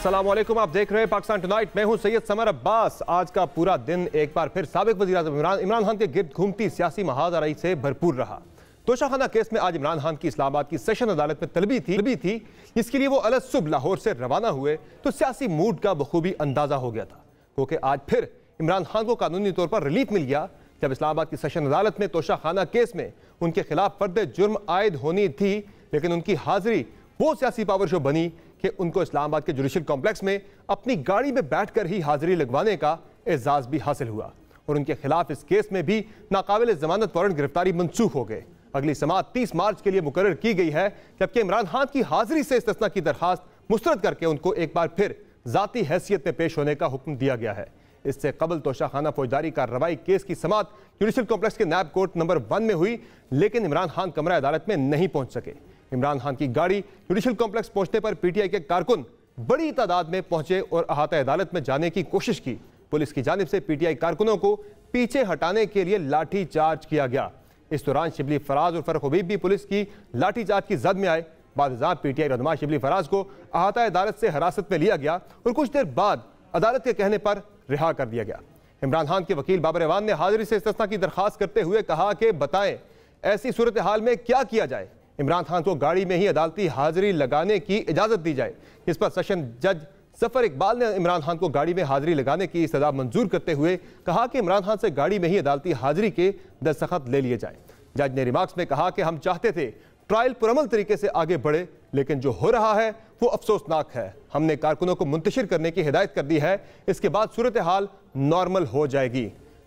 अस्सलाम वालेकुम, आप देख रहे हैं पाकिस्तान टुनाइट। मैं हूं सैयद समर अब्बास। आज का पूरा दिन एक बार फिर साबिक वज़ीर आज़म इमरान खान के गिर्द घूमती सियासी महादारी से भरपूर रहा। तोशाखाना केस में आज इमरान खान की इस्लामाबाद की सेशन अदालत में तलबी थी, जिसके लिए वो अलग सुबह लाहौर से रवाना हुए तो सियासी मूड का बखूबी अंदाजा हो गया था, क्योंकि आज फिर इमरान खान को कानूनी तौर पर रिलीफ मिल गया जब इस्लामाबाद की सेशन अदालत में तोशाखाना केस में उनके खिलाफ फर्द जुर्म आयद होनी थी, लेकिन उनकी हाजिरी वो सियासी पावर शो बनी कि उनको इस्लामाबाद के जुडिशल कॉम्प्लेक्स में अपनी गाड़ी में बैठकर ही हाजिरी लगवाने का एजाज भी हासिल हुआ और उनके खिलाफ इस केस में भी नाकाबिल जमानत वारंट गिरफ्तारी मनसूख हो गए। अगली समाअत 30 मार्च के लिए मुकर्रर की गई है, जबकि इमरान खान की हाजिरी से इस्तिस्ना की दरखास्त मुस्तरद करके उनको एक बार फिर जाती हैसियत में पेश होने का हुक्म दिया गया है। इससे कबल तोशाखाना फौजदारी कार्रवाई केस की समाअत जुडिशल कॉम्प्लेक्स के नैब कोर्ट नंबर 1 में हुई, लेकिन इमरान खान कमरा अदालत में नहीं पहुंच सके। इमरान खान की गाड़ी जुडिशल कॉम्प्लेक्स पहुंचने पर पीटीआई के कारकुन बड़ी तादाद में पहुंचे और अहाता अदालत में जाने की कोशिश की। पुलिस की जानिब से पीटीआई कारकुनों को पीछे हटाने के लिए लाठी चार्ज किया गया। इस दौरान शिबली फराज और फरख हबीब भी पुलिस की लाठी चार्ज की जद में आए। बाद पीटीआई रहनुमा शिबली फराज को अहाता अदालत से हिरासत में लिया गया और कुछ देर बाद अदालत के कहने पर रिहा कर दिया गया। इमरान खान के वकील बाबर एवान ने हाजिरी से इस्तिस्ना की दरखास्त करते हुए कहा कि बताएं ऐसी सूरत हाल में क्या किया जाए। इमरान खान को गाड़ी में ही अदालती हाजिरी लगाने की इजाज़त दी जाए, जिस पर सेशन जज जफर इकबाल ने इमरान खान को गाड़ी में हाजिरी लगाने की इस्तदा मंजूर करते हुए कहा कि इमरान खान से गाड़ी में ही अदालती हाजिरी के दस्तखत ले लिए जाए। जज ने रिमार्क्स में कहा कि हम चाहते थे ट्रायल पुरअमल तरीके से आगे बढ़े, लेकिन जो हो रहा है वो अफसोसनाक है। हमने कारकुनों को मुंतशिर करने की हिदायत कर दी है, इसके बाद सूरत हाल नॉर्मल हो जाएगी।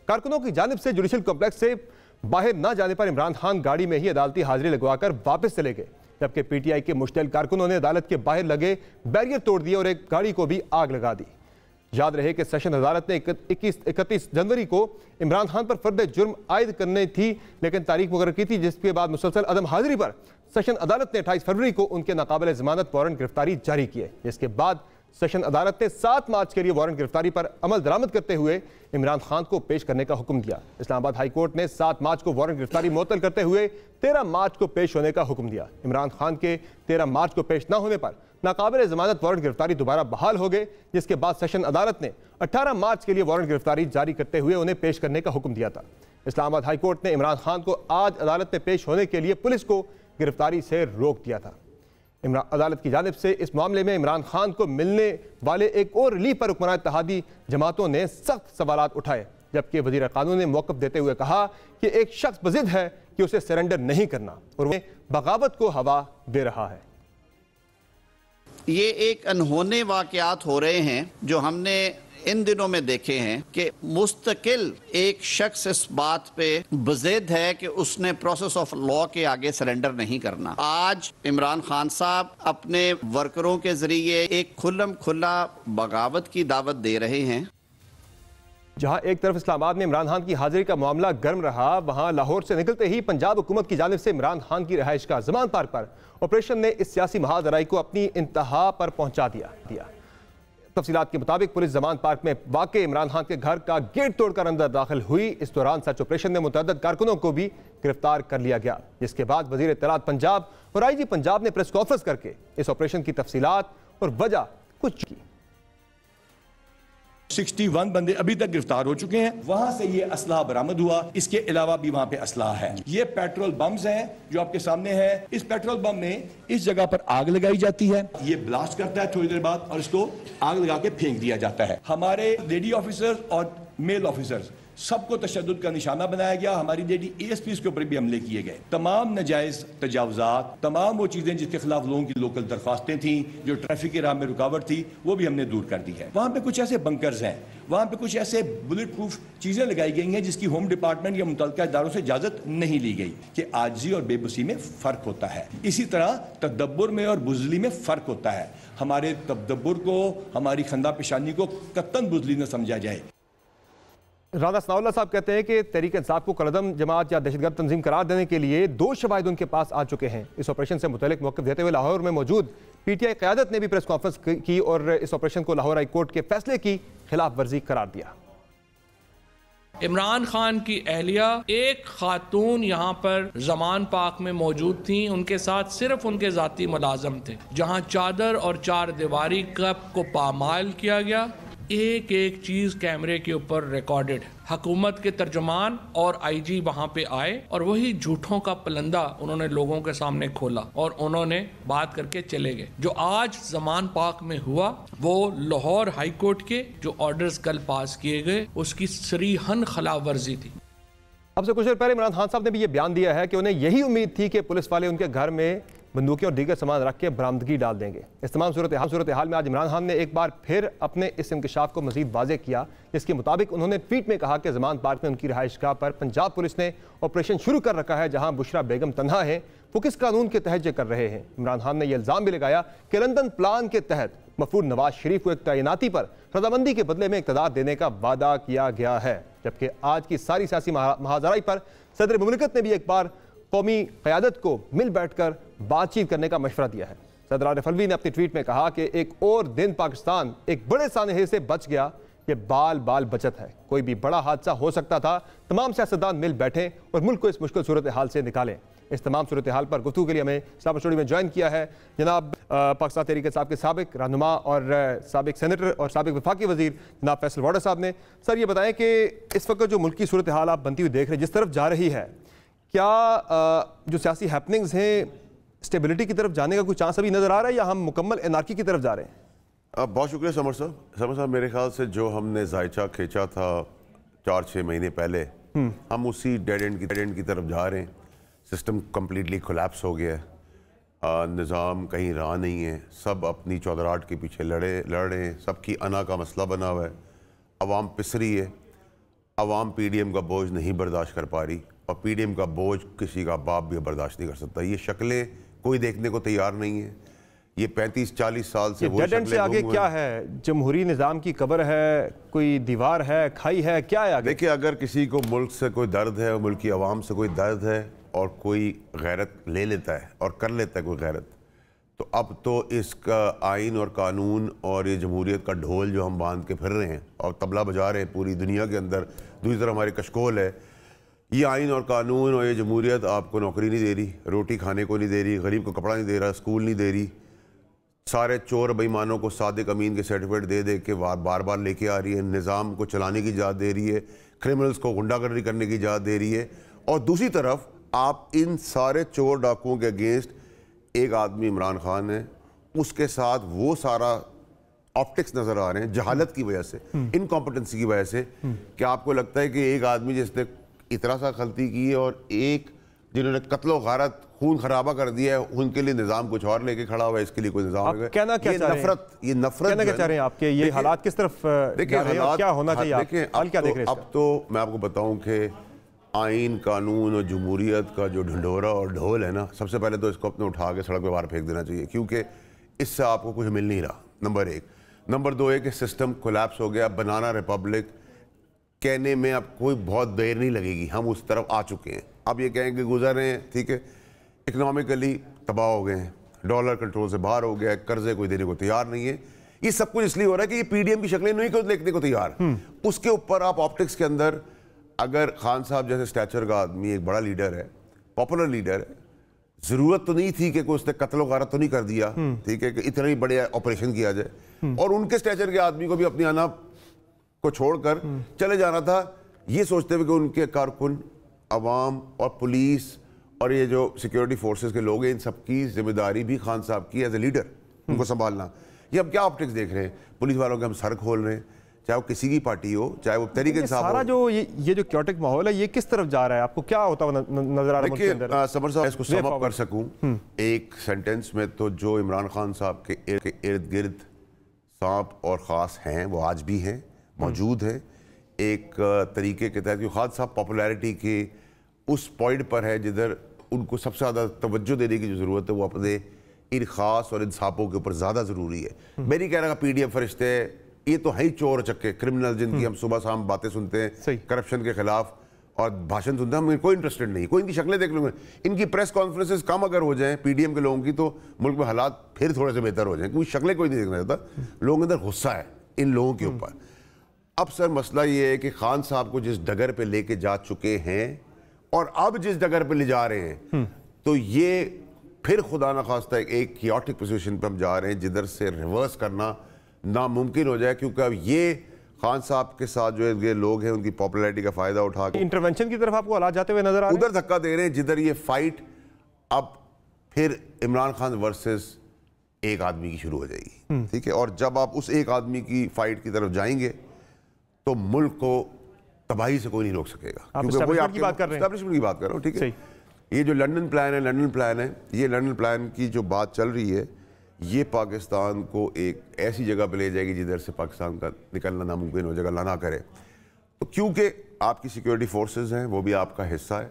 कारकुनों की जानिब से जुडिशल कॉम्प्लेक्स से बाहर न जाने पर इमरान खान गाड़ी में ही अदालती हाजिरी लगवाकर वापस चले गए, जबकि पीटीआई के मुश्तल कारकुनों ने अदालत के बाहर लगे बैरियर तोड़ दिए और एक गाड़ी को भी आग लगा दी। याद रहे कि सेशन अदालत ने 31 जनवरी को इमरान खान पर फर्द जुर्म आयद करनी थी, लेकिन तारीख मुकर्रर की थी, जिसके बाद मुसलसल अदम हाजिरी पर सेशन अदालत ने 28 फरवरी को उनके नाकाबिल जमानत वारंट गिरफ्तारी जारी किए। इसके बाद सेशन अदालत ने 7 मार्च के लिए वारंट गिरफ्तारी पर अमल दरामद करते हुए इमरान खान को पेश करने का हुक्म दिया। इस्लामाबाद हाई कोर्ट ने 7 मार्च को वारंट गिरफ्तारी मुअत्तल करते हुए 13 मार्च को पेश होने का हुक्म दिया। इमरान खान के 13 मार्च को पेश न होने पर नाकाबिल जमानत वारंट गिरफ्तारी दोबारा बहाल हो गए, जिसके बाद सेशन अदालत ने 18 मार्च के लिए वारंट गिरफ्तारी जारी करते हुए उन्हें पेश करने का हुक्म दिया था। इस्लामाबाद हाई कोर्ट ने इमरान खान को आज अदालत में पेश होने के लिए पुलिस को गिरफ्तारी से रोक दिया था। अदालत की जानिब से इस मामले में इमरान खान को मिलने वाले एक और रिलीफ पर हुक्मरान इत्तेहादी जमातों ने सख्त सवालात उठाए, जबकि वज़ीर कानून ने मौक़िफ़ देते हुए कहा कि एक शख्स बज़िद है कि उसे सरेंडर नहीं करना और वह बगावत को हवा दे रहा है। ये एक अनहोने वाक़यात हो रहे हैं जो हमने इन दिनों में देखे हैं कि मुस्तकिल एक शख्स इस बात पे बज़िद है कि उसने प्रोसेस ऑफ लॉ के आगे सरेंडर नहीं करना। आज इमरान खान साहब अपने वर्करों के जरिए एक खुल्लम खुल्ला बगावत की दावत दे रहे हैं। जहां एक तरफ इस्लामाबाद में इमरान खान की हाजिरी का मामला गर्म रहा, वहां लाहौर से निकलते ही पंजाब हुकूमत की जानिब से इमरान खान की रिहाइश का जमान पार्क पर ऑपरेशन ने इस सियासी महादराई को अपनी इंतहा पर पहुंचा दिया। तफसीलात के मुताबिक पुलिस जमान पार्क में वाक़े इमरान खान के घर का गेट तोड़कर अंदर दाखिल हुई। इस दौरान सर्च ऑपरेशन में मुतअद्दिद कारकुनों को भी गिरफ्तार कर लिया गया, जिसके बाद वज़ीर इत्तलात पंजाब और आईजी पंजाब ने प्रेस कॉन्फ्रेंस करके इस ऑपरेशन की तफसीलात और वजह कुछ की। 61 बंदे अभी तक गिरफ्तार हो चुके हैं। वहां से ये असला बरामद हुआ, इसके अलावा भी वहां पे असला है। ये पेट्रोल बम्स हैं जो आपके सामने है। इस पेट्रोल बम में इस जगह पर आग लगाई जाती है, ये ब्लास्ट करता है थोड़ी देर बाद और इसको आग लगा के फेंक दिया जाता है। हमारे लेडी ऑफिसर्स और मेल ऑफिसर्स सबको तशद्दुद का निशाना बनाया गया। हमारी लेडी ASPs के ऊपर भी हमले किए गए। तमाम नाजायज तजावुजात, तमाम वो चीजें जिसके खिलाफ लोगों की लोकल दरख्वास्तें थी, जो ट्रैफिक की राह में रुकावट थी, वो भी हमने दूर कर दी है। वहां पे कुछ ऐसे बंकर्स हैं, वहां पे कुछ ऐसे बुलेट प्रूफ चीजें लगाई गई हैं जिसकी होम डिपार्टमेंट या मुतल्लिका इदारों से इजाजत नहीं ली गई। कि आजिज़ी और बेबसी में फर्क होता है, इसी तरह तदब्बुर में और बुज़ली में फर्क होता है। हमारे तदब्बुर को, हमारी खंदा पेशानी को कत्तन बुज़ली न समझा जाए। राना सनाउल्लाह साहब कहते हैं कि तहरीक इंसाफ को कलदम जमात या दहशतगर्द तंजीम करार देने के लिए 2 शवाहिद उनके पास आ चुके हैं। इस ऑपरेशन से मुतल्लिक मौक़िफ़ देते हुए लाहौर में मौजूद पीटीआई क़यादत ने भी प्रेस कॉन्फ्रेंस की और इस ऑपरेशन को लाहौर हाई कोर्ट के फैसले की खिलाफ वर्जी करार दिया। इमरान खान की अहलिया एक खातून यहाँ पर जमान पाक में मौजूद थी, उनके साथ सिर्फ उनके जाती मुलाजम थे, जहाँ चादर और चार दीवारी को पामाल किया गया। एक एक चीज कैमरे के ऊपर रिकॉर्डेड है। हुकूमत के तर्जुमान और आईजी वहां पे आए और वही झूठों का पलंदा उन्होंने लोगों के सामने खोला और उन्होंने बात करके चले गए। जो आज जमान पाक में हुआ वो लाहौर हाई कोर्ट के जो ऑर्डर्स कल पास किए गए उसकी सरीहन खिलाफ वर्जी थी। अब से कुछ देर पहले इमरान खान साहब ने भी ये बयान दिया है कि उन्हें यही उम्मीद थी कि पुलिस वाले उनके घर में बंदूकें और दीगर सामान रख के बरामदगी डाल देंगे। इस तमाम सूरत हाल में आज इमरान खान ने एक बार फिर अपने इस इंकशाफ को मजीद वाज़ेह किया, जिसके मुताबिक उन्होंने ट्वीट में कहा कि जमान पार्क में उनकी रिहाइशगाह पर पंजाब पुलिस ने ऑपरेशन शुरू कर रखा है, जहां बुशरा बेगम तन्हा है। वो किस कानून के तहत ये कर रहे हैं? इमरान खान ने यह इल्ज़ाम भी लगाया कि लंदन प्लान के तहत मफरूर नवाज शरीफ को एक तैनाती पर रजामंदी के बदले में इक़्तिदार देने का वादा किया गया है। जबकि आज की सारी सियासी महाजराई पर सदर मुमलिकत ने भी एक बार कौमी क़यादत को मिल बैठकर बातचीत करने का मशवरा दिया है। सदर आरिफ अलवी ने अपनी ट्वीट में कहा कि एक और दिन पाकिस्तान एक बड़े सानहे से बच गया, ये बाल बाल बचत है, कोई भी बड़ा हादसा हो सकता था। तमाम सियासतदान मिल बैठें और मुल्क को इस मुश्किल सूरत हाल से निकालें। इस तमाम सूरत हाल पर गुफ्तगू के लिए हमें इस्लाम स्टूडियो में ज्वाइन किया है जनाब पाकिस्तान तहरीक इंसाफ के साबिक रहनुमा और साबिक सेनेटर और साबिक वफाकी वजीर जनाब फैसल वाडा साहब ने। सर ये बताएं कि इस वक्त जो मुल्क की सूरत हाल आप बनती हुई देख रहे हैं, जिस तरफ जा रही है, क्या जो सियासी हैपनिंग्स हैं स्टेबिलिटी की तरफ जाने का कोई चांस अभी नज़र आ रहा है या हम मुकम्मल एनार्की की तरफ जा रहे हैं? बहुत शुक्रिया समर साहब। मेरे ख्याल से जो हमने जायचा खींचा था 4-6 महीने पहले, हम उसी डेड एंड की तरफ जा रहे हैं। सिस्टम कम्प्लीटली कोलैप्स हो गया है, निज़ाम कहीं रहा नहीं है, सब अपनी चौधराहट के पीछे लड़ रहे हैं, सबकी अना का मसला बना हुआ है, अवाम पिस रही है, अवाम PDM का बोझ नहीं बर्दाश्त कर पा रही और PDM का बोझ किसी का बाप भी बर्दाश्त नहीं कर सकता। ये शक्लें कोई देखने को तैयार नहीं है। ये 35-40 साल से वो शक्लें से आगे क्या है? जमहूरी निज़ाम की कब्र है, कोई दीवार है, खाई है, क्या है आगे? देखिए, अगर किसी को मुल्क से कोई दर्द है, मुल्क की आवाम से कोई दर्द है और कोई गैरत ले लेता है और कर लेता है कोई गैरत, तो अब तो इसका आइन और कानून और ये जमहूरियत का ढोल जो हम बांध के फिर रहे हैं और तबला बजा रहे हैं पूरी दुनिया के अंदर, दूसरी तरफ हमारे कशकोल है। ये आइन और कानून और ये जमहूरियत आपको नौकरी नहीं दे रही, रोटी खाने को नहीं दे रही, गरीब को कपड़ा नहीं दे रहा, स्कूल नहीं दे रही, सारे चोर बेईमानों को सादिक अमीन के सर्टिफिकेट दे दे के बार बार लेके आ रही है, निज़ाम को चलाने की इजाज़त दे रही है, क्रिमिनल्स को गुंडागर्दी करने की इजाज़त दे रही है। और दूसरी तरफ आप इन सारे चोर डाकुओं के अगेंस्ट एक आदमी इमरान खान है, उसके साथ वो सारा ऑप्टिक्स नज़र आ रहे हैं जहालत की वजह से, इनकॉम्पिटेंसी की वजह से, कि आपको लगता है कि एक आदमी जिसने इतना सा गलती की है और एक जिन्होंने कत्लो गारत खून खराबा कर दिया है, उनके लिए निज़ाम कुछ और लेके खड़ा हुआ है, इसके लिए कोई निज़ाम कहना क्या चाह रहे हैं? ये नफरत कहना क्या चाह रहे हैं आपके? ये हालात किस तरफ देखिए, क्या होना चाहिए? अब तो मैं आपको बताऊं कि आइन कानून और जमहूरियत का जो ढंढोरा और ढोल है ना, सबसे पहले तो इसको अपने उठा के सड़क पे बाहर फेंक देना चाहिए, क्योंकि इससे आपको कुछ मिल नहीं रहा, नंबर 1। नंबर 2 है कि सिस्टम कोलैप्स हो गया। बनाना रिपब्लिक कहने में अब कोई बहुत देर नहीं लगेगी, हम उस तरफ आ चुके हैं। अब ये कहें कि गुजर रहे हैं, ठीक है, इकनॉमिकली तबाह हो गए हैं, डॉलर कंट्रोल से बाहर हो गया है, कर्जे कोई देने को तैयार नहीं है। ये सब कुछ इसलिए हो रहा है कि ये PDM की शक्लें नहीं देखने को तैयार। उसके ऊपर आप ऑप्टिक्स के अंदर, अगर खान साहब जैसे स्टैचर का आदमी एक बड़ा लीडर है, पॉपुलर लीडर है, जरूरत तो नहीं थी कि कोई उसने कत्ल गारत तो नहीं कर दिया, ठीक है, कि इतना ही बड़े ऑपरेशन किया जाए, और उनके स्टैचर के आदमी को भी अपनी आना को छोड़कर चले जाना था, ये सोचते हुए कि उनके कारकुन, अवाम और पुलिस और ये जो सिक्योरिटी फोर्सेस के लोग हैं, इन सबकी जिम्मेदारी भी खान साहब की एज ए लीडर, उनको संभालना। ये अब क्या ऑप्टिक्स देख रहे हैं? पुलिस वालों के हम सर खोल रहे हैं, चाहे वो किसी की पार्टी हो, चाहे वो तहरीक इंसाफ हो। सारा जो ये जो क्योटिक माहौल है, ये किस तरफ जा रहा है? आपको क्या होता हुआ नजर आ रहा है? देखिए समर साहब, इसको सम अप कर सकूं एक सेंटेंस में, तो जो इमरान खान साहब के इर्द गिर्द सांप और खास हैं, वो आज भी हैं, मौजूद हैं, एक तरीके के तहत। खान साहब पॉपुलैरिटी के उस पॉइंट पर है जिधर उनको सबसे ज़्यादा तवज्जो देने की जो ज़रूरत है, वो अपने इन खास और इंसाफों के ऊपर ज़्यादा ज़रूरी है। मैं नहीं कह रहा PDM फरिश्ते, ये तो है ही चोर चक्के क्रिमिनल, जिनकी हम सुबह शाम बातें सुनते हैं करप्शन के खिलाफ और भाषण सुनते हैं, हमें कोई इंटरेस्टेड नहीं, कोई इनकी शक्लें देख लूँगा। इनकी प्रेस कॉन्फ्रेंसेस कम अगर हो जाएं PDM के लोगों की, तो मुल्क में हालात फिर थोड़े से बेहतर हो जाएं, क्योंकि शक्लें कोई नहीं देखना चाहता। लोगों के अंदर गुस्सा है इन लोगों के ऊपर। अब सर मसला ये है कि खान साहब को जिस डगर पे लेके जा चुके हैं और अब जिस डगर पे ले जा रहे हैं, तो ये फिर खुदा न खास्ता एक कियोटिक पोजीशन पे हम जा रहे हैं जिधर से रिवर्स करना नामुमकिन हो जाए, क्योंकि अब ये खान साहब के साथ जो ये लोग हैं उनकी पॉपुलैरिटी का फायदा उठा के इंटरवेंशन की तरफ आपको हालात जाते हुए नजर आ रहे हैं? उधर धक्का दे रहे हैं जिधर ये फाइट अब फिर इमरान खान वर्सेस एक आदमी की शुरू हो जाएगी। ठीक है, और जब आप उस एक आदमी की फाइट की तरफ जाएंगे तो मुल्क को तबाही से कोई नहीं रोक सकेगा। क्योंकि वही आपकी बात कर रहे हैं, एस्टैब्लिशमेंट की बात कर रहा हूँ। ठीक है, ये जो लंदन प्लान है, ये लंदन प्लान की जो बात चल रही है, ये पाकिस्तान को एक ऐसी जगह पे ले जाएगी जिधर से पाकिस्तान का निकलना नामुमकिन हो जाएगा, अल्लाह ना करे। तो क्योंकि आपकी सिक्योरिटी फोर्सेस हैं, वो भी आपका हिस्सा है,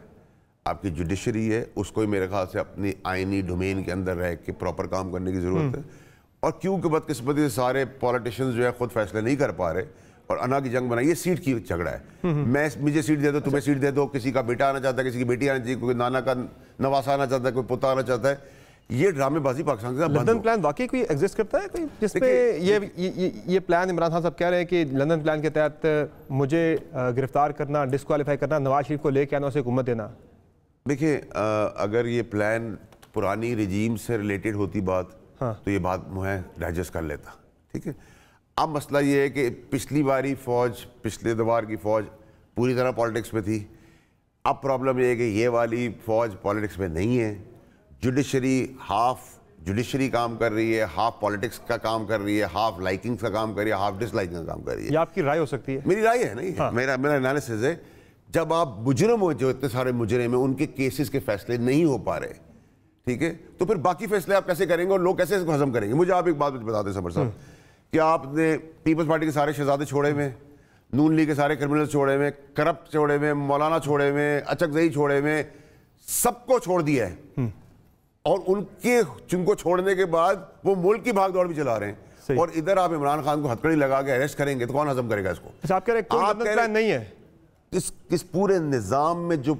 आपकी जुडिशरी है, उसको ही मेरे ख्याल से अपनी आइनी डोमेन के अंदर रह के प्रॉपर काम करने की ज़रूरत है। और क्योंकि बदकिस्मती से सारे पॉलिटिशियंस जो है खुद फैसले नहीं कर पा रहे और अना की जंग बनाई, ये सीट की झगड़ा है। मुझे सीट दे दो, तुम्हें सीट दे दो, किसी का बेटा आना चाहता है, किसी की बेटी आना चाहिए, कोई नाना का नवासा आना चाहता है, कोई पोता आना चाहता है। ये ड्रामेबाजी पाकिस्तान के साथ लंदन प्लान वाकई कोई एग्जिस्ट करता है कोई जिसपे ये प्लान इमरान खान साहब कह रहे हैं कि लंदन प्लान के तहत मुझे गिरफ्तार करना, डिस्क्वालीफाई करना, नवाज शरीफ को लेके आना, उसे हुकूमत देना? देखिए, अगर ये प्लान पुरानी रजीम से रिलेटेड होती बात, तो ये बात मैं डाइजेस्ट कर लेता। ठीक है, अब मसला ये है कि पिछली बारी फौज, पिछले दवार की फौज पूरी तरह पॉलिटिक्स में थी। अब प्रॉब्लम ये है कि ये वाली फौज पॉलिटिक्स में नहीं है। जुडिशरी हाफ जुडिशरी काम कर रही है, हाफ पॉलिटिक्स का काम कर रही है, हाफ लाइकिंग्स का काम कर रही है, हाफ डिसलाइकिंग का काम कर रही है। ये आपकी राय हो सकती है? मेरी राय है, नहीं मेरा एनालिसिस है। जब आप मुजरिम हो, जो इतने सारे मुजरिम हैं, उनके केसेस के फैसले नहीं हो पा रहे, ठीक है, तो फिर बाकी फैसले आप कैसे करेंगे और लोग कैसे इसको हजम करेंगे? मुझे आप एक बात बताते हैं समर साहब, कि आपने पीपल्स पार्टी के सारे शहजादे छोड़े हुए, नून लीग के सारे क्रिमिनल छोड़े हुए, करप्ट छोड़े हुए, मौलाना छोड़े हुए, अचकजई छोड़े हुए, सबको छोड़ दिया है। और जिनको छोड़ने के बाद वो मुल्क की भागदौड़ भी चला रहे हैं, और इधर आप इमरान खान को हथकड़ी लगा के अरेस्ट करेंगे तो कौन हजम करेगा इसको? आप कह रहे हैं कोई लंदन प्लान नहीं है? इस पूरे निजाम में जो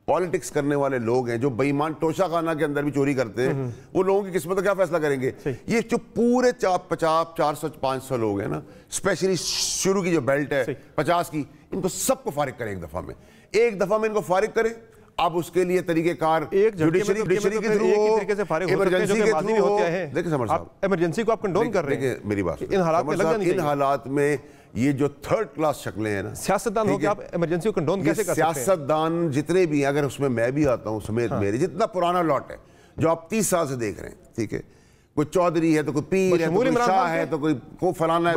पॉलिटिक्स करने वाले लोग हैं, जो बेईमान तोशा खाना के अंदर भी चोरी करते हैं, वो लोगों की किस्मत का क्या फैसला करेंगे? ये जो पूरे 400-500 लोग हैं ना, स्पेशली शुरू की जो बेल्ट है 50 की, इनको सबको फारिग करें एक दफा में। एक दफा में इनको फारिग करें। अब उसके लिए तरीकेकार जुडिशरी के थ्रू, इमरजेंसी के थ्रू हो। देखिए समर साहब, इमरजेंसी को आप कंडोम कर रहे हैं। देखिए मेरी बात, इन हालात में ये जो थर्ड क्लास शक्लें हैं ना, सियासतदान हो के आप इमरजेंसी को कंडोम कैसे कर सकते हैं? सियासतदान जितने भी, अगर उसमें मैं भी आता हूं समेत मेरे जितना पुराना लॉट है जो आप 30 साल से देख रहे हैं, ठीक है, कोई चौधरी है तो कोई पीर है, कोई शाह है तो कोई फलाना है,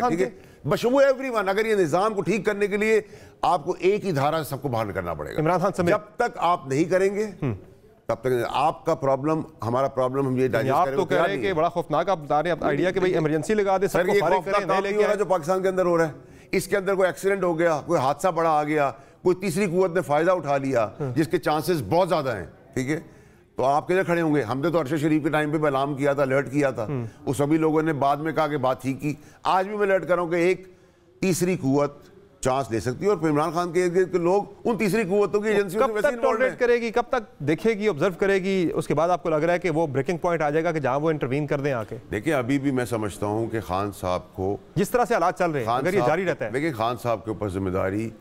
ठीक है, बशमूल एवरीवन। अगर ये निजाम को ठीक करने के लिए आपको एक ही धारा से सबको बाहर निकलना पड़ेगा। इमरान खान समेत जब तक आप नहीं करेंगे तब तक आपका प्रॉब्लम, हमारा प्रॉब्लम हम ये आप तो कह रहे हैं कि बड़ा खौफनाक आप बता रहे हैं आइडिया कि भाई इमरजेंसी लगा दे, सबको फारिग करें, नहीं लेके आए। जो पाकिस्तान के अंदर हो रहा है, इसके अंदर कोई एक्सीडेंट हो गया, कोई हादसा बड़ा आ गया, कोई तीसरी कुव्वत ने फायदा उठा लिया जिसके चांसेस बहुत ज्यादा हैं, ठीक है, तो आप किधर खड़े होंगे? हमने तो अरशद शरीफ के टाइम पे ऐलान किया था, अलर्ट किया था, वो सभी लोगों ने बाद में कहा कि बात ठीक की। आज भी मैं अलर्ट कर रहा हूं कि एक तीसरी कुव्वत चांस ले सकती है और इमरान खान के लोग उन तीसरी कुव्वतों की एजेंसियों से वैसे टॉलरेट करेगी, कब तक देखेगी, ऑब्जर्व करेगी, उसके बाद आपको लग रहा है कि वो ब्रेकिंग पॉइंट आ जाएगा कि जहां वो इंटरवीन कर दें आके? देखिए, अभी भी मैं समझता हूं कि खान साहब को, जिस तरह से हालात चल रहे हैं, अगर ये जारी रहता है, देखिए खान साहब के ऊपर जिम्मेदारी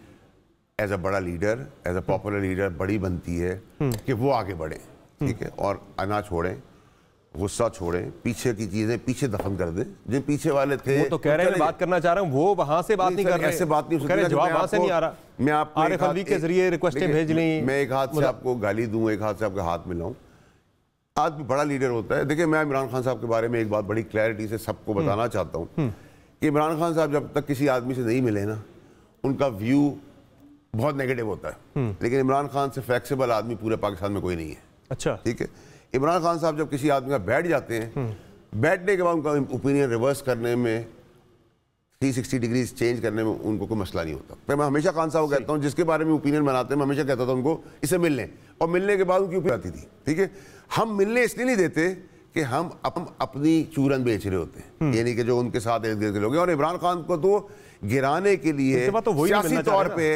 एज अ बड़ा leader, as a popular leader बड़ी बनती है कि वो आगे बढ़े, ठीक है, और अना छोड़ें, गुस्सा छोड़ें, पीछे की चीजें पीछे दफन कर दें। जो पीछे वाले थे वो तो कह रहे हैं, बात करना चाह रहा हूं, वो वहां से बात नहीं कर रहे, ऐसे बात नहीं हो सकती, जवाब वहां से नहीं आ रहा। मैं आपको आरएफएलवी के जरिए रिक्वेस्टें भेज ली, मैं एक हाथ से आपको गाली दूं, एक हाथ से आपके हाथ मिलाऊं। आदमी बड़ा लीडर होता है। देखिए, मैं इमरान खान साहब के बारे में एक बात बड़ी क्लैरिटी से सबको बताना चाहता हूं कि इमरान खान साहब जब तक किसी आदमी से नहीं मिले ना, उनका व्यू बहुत नेगेटिव होता है, लेकिन इमरान खान से फ्लेक्सिबल आदमी पूरे पाकिस्तान में कोई नहीं है। अच्छा, ठीक है, इमरान खान साहब जब किसी आदमी का बैठ जाते हैं, बैठने के बाद उनका ओपिनियन रिवर्स करने में, 360 डिग्री चेंज करने में उनको कोई मसला नहीं होता। फिर मैं हमेशा खान साहब को कहता हूँ, जिसके बारे में ओपिनियन बनाते हैं, मैं हमेशा कहता था उनको इसे मिल लें, और मिलने के बाद उनकी ओपिनियन आती थी, ठीक है। हम मिलने इसलिए नहीं देते कि हम अपनी चूरन बेच रहे होते हैं, यानी कि जो उनके साथ इर्द गिर्द लोग हैं, और इमरान खान को तो गिराने के लिए सियासी तौर पे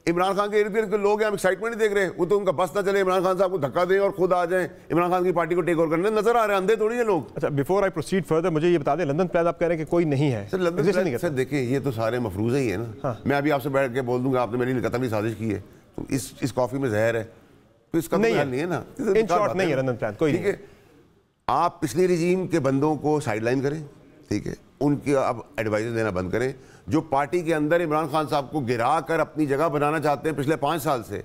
इमरान खान के इर्द गिर्द के लोग हैं, हम एक्साइटमेंट नहीं देख रहे, वो तो उनका बस ना चले, इमरान खान साहब को धक्का दें और खुद आ जाएं इमरान खान की पार्टी को टेक ओवर करने, नजर आ रहे हैं, अंधे थोड़ी है लोग। अच्छा, बिफोर आई प्रोसीड फर्दर मुझे ये बता दें, लंदन प्लान आप कह रहे हैं कि कोई नहीं है सर? लंदन प्लान सर देखिए, ये तो सारे मफरूज़े ही है ना। हाँ। मैं अभी आपसे बैठ के बोल दूंगा आपने मेरी कतली साजिश की है, तो इस कॉफी में जहर है, तो इसका नहीं है ना, इन शॉर्ट नहीं है लंदन प्लान कोई। ठीक है, आप पिछले रिजीम के बंदों को साइडलाइन करें, ठीक है, उनकी अब एडवाइस देना बंद करें। जो पार्टी के अंदर इमरान खान साहब को गिरा कर अपनी जगह बनाना चाहते हैं पिछले 5 साल से,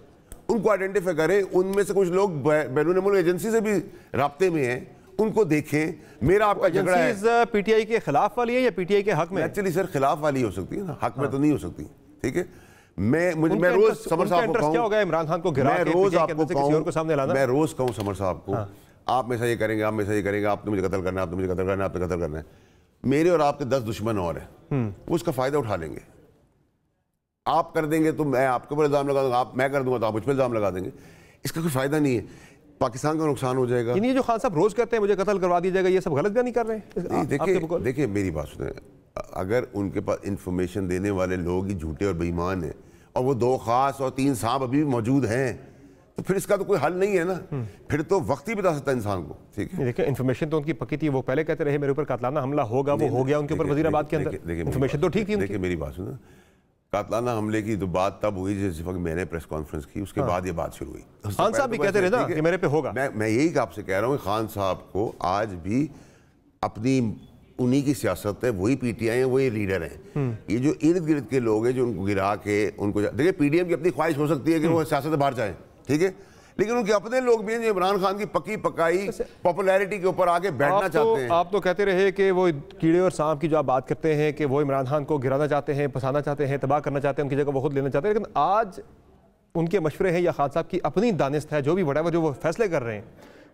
उनको आइडेंटिफाई करें। उनमें से कुछ लोग बैरून मुल्क एजेंसी से भी राब्ते में हैं, उनको देखें। मेरा आपका झगड़ा है पीटीआई के खिलाफ वाली है या पीटीआई के हक में? एक्चुअली सर खिलाफ वाली हो सकती है ना, हक में तो नहीं हो सकती। ठीक है, मैं रोज समर साहब को कहूं, इमरान खान को गिरा के रोज आपको कहूं, सामने लाना। मैं रोज कहूं समर साहब को, आप में से ये करेंगे, आप में से ये करेंगे, आपने मुझे कत्ल करना है, आपने मुझे कत्ल करना है, आपने कत्ल करना है। मेरे और आपके 10 दुश्मन और हैं, वो उसका फायदा उठा लेंगे। आप कर देंगे तो मैं आपके ऊपर इल्जाम लगा दूंगा, आप मैं कर दूंगा तो आप मुझ पर इल्जाम लगा देंगे। इसका कोई फायदा नहीं है, पाकिस्तान का नुकसान हो जाएगा। ये जो खान साहब रोज कहते हैं मुझे कत्ल करवा दिया जाएगा, ये सब गलत नहीं कर रहे हैं? देखिए मेरी बात सुने, अगर उनके पास इंफॉर्मेशन देने वाले लोग ही झूठे और बेईमान हैं और वो 2 खास और 3 सांप अभी भी मौजूद हैं, तो फिर इसका तो कोई हल नहीं है ना, फिर तो वक्त ही बता सकता है इंसान को। ठीक है, देखिए इन्फॉर्मेशन तो उनकी पक्की थी, वो पहले कहते रहे मेरे ऊपर कातलाना हमला होगा, वो हो गया उनके ऊपर वजीराबाद के अंदर। इन्फॉर्मेशन तो ठीक थी। देखिए मेरी बात सुनो, कातलाना हमले की तो बात तब हुई जिस वक्त मैंने प्रेस कॉन्फ्रेंस की, उसके बाद ये बात शुरू हुई। खान साहब भी कहते रहे ना कि मेरे पे होगा। मैं यही आपसे कह रहा हूँ, खान साहब को आज भी अपनी उन्हीं की सियासत है, वही पीटीआई है, वही लीडर हैं। ये जो इर्द गिर्द के लोग हैं जो उनको गिरा के उनको, देखिए पीडीएम की अपनी ख्वाहिश हो सकती है कि वो सियासत से बाहर जाए, ठीक है, लेकिन उनके अपने लोग भी हैं जो इमरान खान की पक्की पकाई पॉपुलैरिटी के ऊपर आके बैठना चाहते हैं। आप तो कहते रहे कि वो कीड़े और सांप की जो आप बात करते हैं कि वो इमरान खान को गिराना चाहते हैं, फंसाना चाहते हैं, तबाह करना चाहते हैं, उनकी जगह वो खुद लेना चाहते हैं, लेकिन आज उनके मशवरे हैं या खान साहब की अपनी दानिस्त है, जो भी बड़ा जो वो फैसले कर रहे हैं,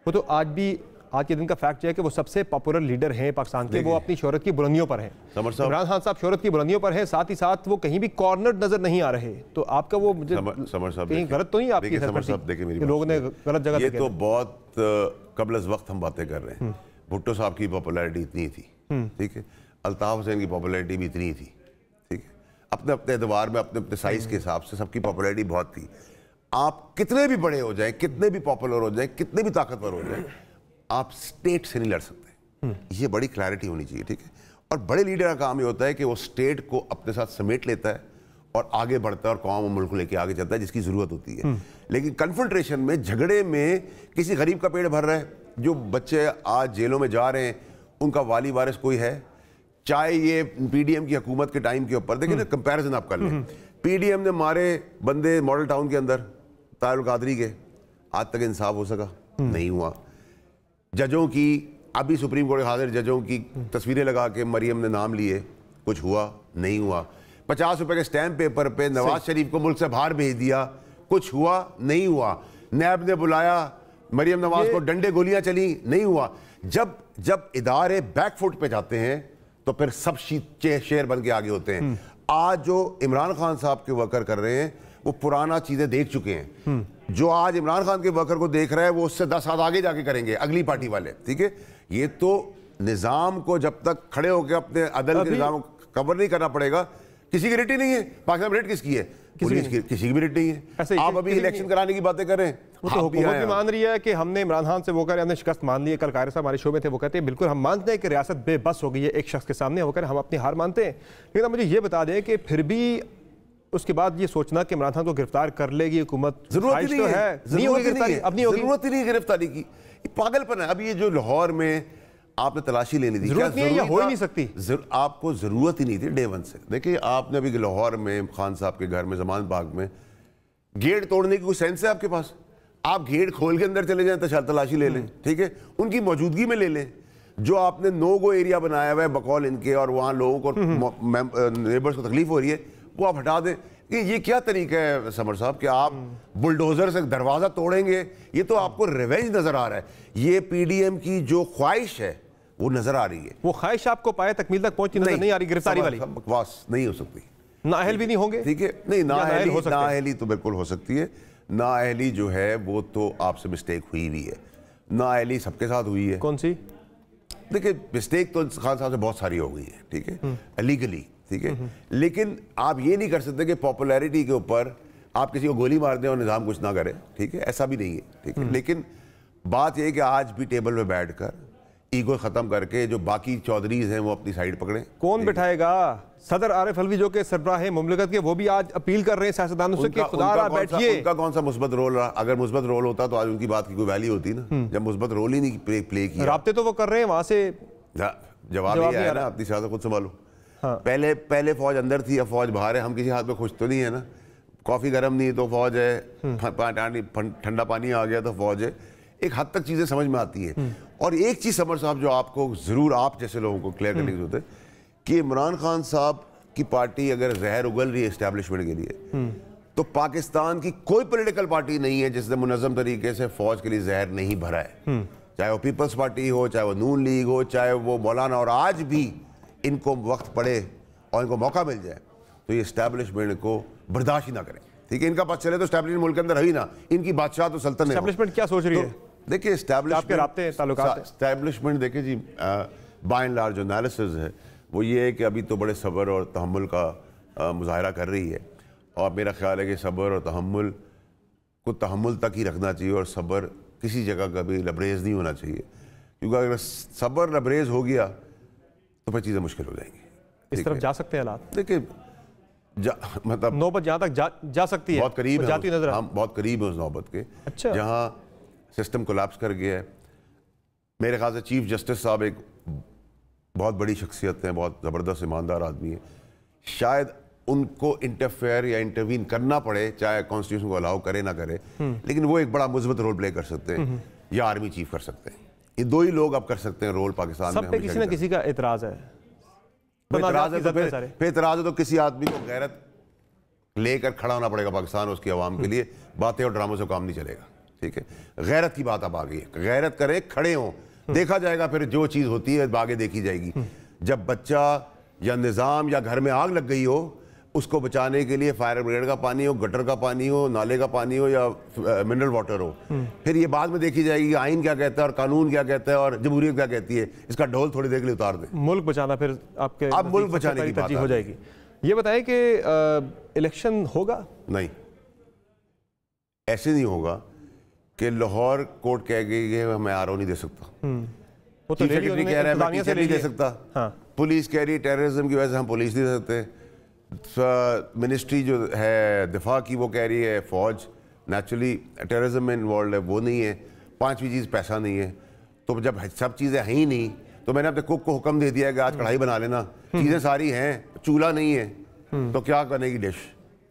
वो तो आज भी आज के दिन का फैक्ट है कि वो सबसे पॉपुलर लीडर हैं पाकिस्तान के, वो अपनी शोहरत की बुलंदियों पर हैं। इमरान खान साहब शोहरत की बुलंदियों पर हैं, साथ ही साथ वो कहीं भी कॉर्नर नजर नहीं आ रहे। तो आपका वो मुझे कहीं गलत तो नहीं आपकी लोगों ने गलत जगह, ये तो बहुत कबल वक्त हम बातें कर रहे हैं। भुट्टो साहब की पॉपुलैरिटी इतनी थी, ठीक है, अल्ताफ हुसैन की पॉपुलैरिटी भी इतनी थी, ठीक है, अपने अपने एतबार में अपने अपने साइज के हिसाब से सबकी पॉपुलैरिटी बहुत थी। आप कितने भी बड़े हो जाए, कितने भी पॉपुलर हो जाए, कितने भी ताकतवर हो जाए, आप स्टेट से नहीं लड़ सकते। ये बड़ी क्लैरिटी होनी चाहिए, ठीक है। और बड़े लीडर का काम ये होता है कि वो स्टेट को अपने साथ समेट लेता है और आगे बढ़ता है और कौम और मुल्क को लेके आगे चलता है जिसकी जरूरत होती है। लेकिन कन्फ्रंटेशन में, झगड़े में किसी गरीब का पेट भर रहा है, जो बच्चे आज जेलों में जा रहे हैं उनका वाली वारिस कोई है, चाहे ये पीडीएम की हुकूमत के टाइम के ऊपर देखिए ना, कंपैरिजन आप कर लें, पीडीएम ने मारे बंदे मॉडल टाउन के अंदर तारुल कादरी के, आज तक इंसाफ हो सका नहीं हुआ। जजों की अभी सुप्रीम कोर्ट के हाजिर जजों की तस्वीरें लगा के मरियम ने नाम लिए, कुछ हुआ नहीं हुआ। 50 रुपए के स्टैम्प पेपर पे नवाज शरीफ को मुल्क से बाहर भेज दिया, कुछ हुआ नहीं हुआ। नैब ने बुलाया, मरियम नवाज को डंडे गोलियां चली, नहीं हुआ। जब इदारे बैकफुट पे जाते हैं तो फिर सब शेर बन के आगे होते हैं। आज जो इमरान खान साहब के वर्कर कर रहे हैं वो पुराना चीजें देख चुके हैं। जो आज इमरान खान के वर्कर को देख रहा है वो उससे 10 हाथ आगे जाके करेंगे अगली पार्टी वाले, ठीक है। ये तो निजाम को जब तक खड़े होकर अपने अदल के निजाम को कवर नहीं करना पड़ेगा। किसी की रेटी नहीं है पाकिस्तान में, रेट किसकी है? किसी की भी रेट नहीं है। आप अभी इलेक्शन कराने की बातें कर रहे हैं, वो तो हुकूमत भी मान रही है कि हमने इमरान खान से वो कर हमने शिकस्त मान ली है। कल कायरा साहब हमारे शो में थे, वो कहते हैं बिल्कुल हम मानते हैं कि रियासत बेबस हो गई है एक शख्स के सामने, वो कह हम अपनी हार मानते हैं। लेकिन आप मुझे ये बता दें कि फिर भी उसके बाद ये सोचना कि इमरान खान को गिरफ्तार कर लेगी हुकूमत, जरूरत ही नहीं है, जरूरत ही नहीं गिरफ्तारी की, पागलपन है। अभी ये जो लाहौर में आपने तलाशी लेनी थी, जरूरत नहीं है, हो ही नहीं सकती, आपको जरूरत ही नहीं थी डे वन से। देखिए आपने अभी लाहौर में खान साहब के घर में जमान बाग में गेट तोड़ने की कोई सेंस है आपके पास? आप गेट खोल के अंदर चले जाएं, तलाशी ले लें, ठीक है, उनकी मौजूदगी में ले लें। जो आपने नो गो एरिया बनाया हुआ है बकौल इनके, और वहां लोगों को नेबर्स को तकलीफ हो रही है, वो आप हटा दें। कि ये क्या तरीका है समर साहब कि आप बुलडोजर से दरवाजा तोड़ेंगे? ये तो आपको रिवेंज नजर आ रहा है। ये पीडीएम की जो ख्वाहिश है वो नजर आ रही है। वो ख्वाहिश आपको पाए तकमील तक पहुंची नजर नहीं आ रही, गिरफ्तारी वाली बकवास नहीं हो सकती। नाअहल भी नहीं होंगे, ठीक है, नहीं नाअहली तो बिल्कुल हो सकती है। नाअहली जो है वो तो आपसे मिस्टेक हुई भी है, नाअहली सबके साथ हुई है। कौन सी? देखिए मिस्टेक तो खान साहब से बहुत सारी हो गई है, ठीक है, लीगली, ठीक है, लेकिन आप ये नहीं कर सकते कि पॉपुलैरिटी के ऊपर आप किसी को गोली मार दें और निज़ाम कुछ ना करे, ठीक है, ऐसा भी नहीं है, ठीक है। लेकिन बात यह है कि आज भी टेबल पे बैठकर ईगो ख़त्म करके जो बाकी चौधरीज हैं वो अपनी साइड पकड़ें। कौन बिठाएगा? सदर आरिफ अलवी जो कि सरबराह मुमलिकत के, वो भी आज अपील कर रहे हैं सियासतदानों से कि खुदा बैठिए। उनका कौन सा मुस्बत रोल रहा? अगर मुस्बत रोल होता तो आज उनकी बात की कोई वैल्यू होती ना। जब मुस्बत रोल ही नहीं प्ले किया, राब्ते तो वो कर रहे हैं वहां से, जवाब ये है ना, अपनी सियासत खुद संभालो। पहले फौज अंदर थी, अब फौज बाहर है। हम किसी हाथ में खुश तो नहीं है ना। कॉफी गर्म नहीं तो फौज है, ठंडा पानी आ गया तो फौज है। एक हद तक चीजें समझ में आती हैं। और एक चीज समर साहब जो आपको जरूर, आप जैसे लोगों को क्लियर करने की जरूरत है कि इमरान खान साहब की पार्टी अगर जहर उगल रही है एस्टैब्लिशमेंट के लिए, तो पाकिस्तान की कोई पॉलिटिकल पार्टी नहीं है जिसने मुनज़्ज़म तरीके से फौज के लिए जहर नहीं भरा है। चाहे वो पीपल्स पार्टी हो, चाहे वो नून लीग हो, चाहे वो मौलाना। और आज भी इनको वक्त पड़े और इनको मौका मिल जाए तो ये एस्टैब्लिशमेंट को बर्दाश्त ही ना करें, ठीक है। इनका पास चले तो एस्टैब्लिशमेंट मुल्क के अंदर रही ना, इनकी बादशाह तो सल्तनत है। एस्टैब्लिशमेंट क्या सोच रही है? देखिए एस्टैब्लिशमेंट देखिए जी, बाय एंड लार्ज जो एनालिसिस है वो ये है कि अभी तो बड़े सब्र और तहम्मुल का मुजाहरा कर रही है। और मेरा ख्याल है कि सब्र और तहम्मुल को तहम्मुल तक ही रखना चाहिए और सब्र किसी जगह का भी लबरेज नहीं होना चाहिए, क्योंकि अगर सब्र लबरेज हो गया तो फिर चीज़ें मुश्किल हो जाएंगी। इस तरफ जा सकते हैं हालात? देखिए मतलब नौबत जहाँ तक जा सकती है, बहुत करीब है, जाती नजर, हम बहुत करीब हैं उस नौबत के। अच्छा। जहाँ सिस्टम कोलैप्स कर गया है। मेरे ख्याल से चीफ जस्टिस साहब एक बहुत बड़ी शख्सियत हैं, बहुत ज़बरदस्त ईमानदार आदमी है। शायद उनको इंटरफेयर या इंटरवीन करना पड़े, चाहे कॉन्स्टिट्यूशन को अलाउ करे ना करे, लेकिन वो एक बड़ा मुस्बत रोल प्ले कर सकते हैं या आर्मी चीफ कर सकते हैं। ये दो ही लोग अब कर सकते हैं रोल पाकिस्तान में। सब पे किसी ना किसी का एतराज है। एतराज है तो फिर एतराज है तो किसी आदमी को गैरत लेकर खड़ा होना पड़ेगा पाकिस्तान, उसकी आवाम के लिए। बातें और ड्रामों से काम नहीं चलेगा, ठीक है। गैरत की बात अब आ गई है, गैरत करें, खड़े हों, देखा जाएगा फिर जो चीज़ होती है आगे देखी जाएगी। जब बच्चा या निज़ाम या घर में आग लग गई हो, उसको बचाने के लिए फायर ब्रिगेड का पानी हो, गटर का पानी हो, नाले का पानी हो या मिनरल वाटर हो, फिर ये बाद में देखी जाएगी कि आइन क्या कहता है और कानून क्या कहता है और जमहूरियत क्या कहती है। इसका ढोल थोड़ी देर के लिए उतार दें। मुल्क बचाना फिर आपके अब मुल्क बचाने की तरजीह हो जाएगी। ये बताएं कि इलेक्शन होगा? नहीं, ऐसे नहीं होगा कि लाहौर कोर्ट कह गई है मैं आरओ नहीं दे सकता, वो तो कह रहा है मैं टीचर नहीं दे सकता, पुलिस कह रही है टेररिज्म की वजह से हम पुलिस नहीं दे सकते, मिनिस्ट्री जो है दिफा की वो कह रही है फौज नेचुरली टेररिज्म में इन्वॉल्व है, वो नहीं है। पांचवी चीज़ पैसा नहीं है। तो जब सब चीज़ें हैं ही नहीं तो मैंने अपने कुक को हुक्म दे दिया कि आज कढ़ाई बना लेना, चीज़ें सारी हैं, चूल्हा नहीं है तो क्या बनेगी डिश,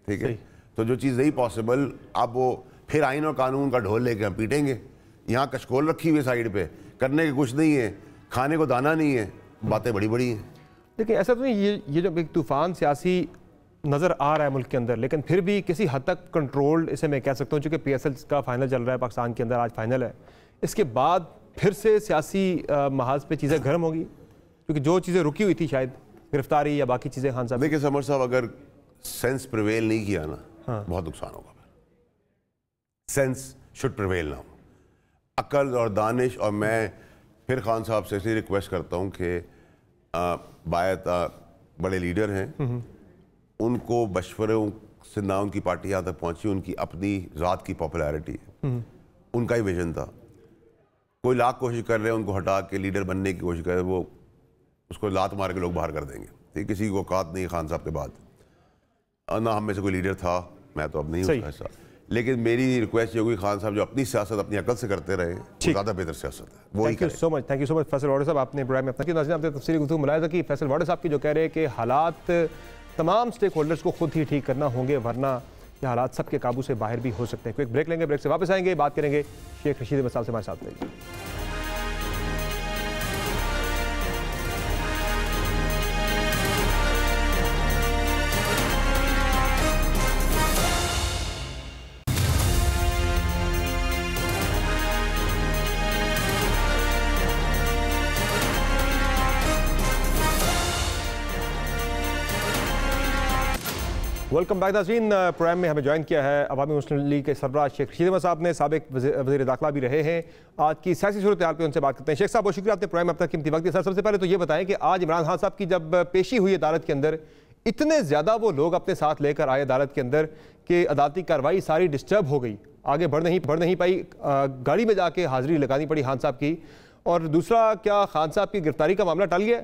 ठीक है। तो जो चीज़ नहीं पॉसिबल, अब वो फिर आइन और कानून का ढोल लेके हम पीटेंगे। यहाँ कशकोल रखी हुई है साइड पे, करने के कुछ नहीं है, खाने को दाना नहीं है, बातें बड़ी बड़ी हैं। देखिए ऐसा तो नहीं, ये जब एक तूफान सियासी नज़र आ रहा है मुल्क के अंदर, लेकिन फिर भी किसी हद तक कंट्रोल्ड इसे मैं कह सकता हूँ, चूँकि PSL का फाइनल चल रहा है पाकिस्तान के अंदर, आज फाइनल है। इसके बाद फिर से सियासी महाज पे चीज़ें गर्म होगी, क्योंकि जो चीज़ें रुकी हुई थी, शायद गिरफ्तारी या बाकी चीज़ें। खान साहब देखिए समर साहब, अगर सेंस प्रिवेल नहीं किया ना, बहुत नुकसान होगा। सेंस शुड प्रिवेल ना हो, अकल और दानिश। और मैं फिर खान साहब से इसलिए रिक्वेस्ट करता हूँ कि बायत बड़े लीडर हैं, उनको मशवरों से ना उनकी पार्टी यहाँ तक पहुँची, उनकी अपनी ज़ात की पॉपुलैरिटी है, उनका ही विजन था। कोई लाख कोशिश कर रहे हैं उनको हटा के लीडर बनने की कोशिश कर रहे हैं, वो उसको लात मार के लोग बाहर कर देंगे, ठीक। किसी को औकात नहीं खान साहब के बाद, ना हम में से कोई लीडर था, मैं तो अब नहीं हूँ ऐसा। लेकिन मेरी रिक्वेस्ट ये होगी, खान साहब जो अपनी सियासत अपनी अकल से करते रहे, वो ज़्यादा बेहतर सियासत है, वो ही करें। Thank you so much Faisal वाडे साहब, आपने प्रोग्राम में अपना नाज़रीन आपने तफसीली गुफ्तगू मुलाहिज़ा की। फैसल वाडे साहब की जो कह रहे हैं कि हालात तमाम स्टेक होल्डर्स को खुद ही ठीक करना होंगे, वरना ये हालात सबके काबू से बाहर भी हो सकते हैं। क्विक ब्रेक लेंगे, ब्रेक से वापस आएंगे, बात करेंगे शेख रशीद अहमद साहब से, हमारे साथ रहिए। वेलकम बैक नाज़रीन। प्रोग्राम में हमें ज्वाइन किया है अवामी मुस्लिम लीग के सरबराह शेख रशीद अहमद साहब ने, साबिक वज़ीर दाखिला भी रहे हैं। आज की सियासी सूरत हाल पर उनसे बात करते हैं। शेख साहब बहुत शुक्रिया, आपने प्रोग्राम में अपना कीमती वक्त दिया। सर सबसे पहले तो ये बताएं कि आज इमरान खान साहब की जब पेशी हुई अदालत के अंदर, इतने ज़्यादा वो लोग अपने साथ लेकर आए अदालत के अंदर कि अदालती कार्रवाई सारी डिस्टर्ब हो गई, आगे बढ़ नहीं पाई। गाड़ी में जाके हाजिरी लगानी पड़ी खान साहब की। और दूसरा, क्या खान साहब की गिरफ्तारी का मामला टल गया?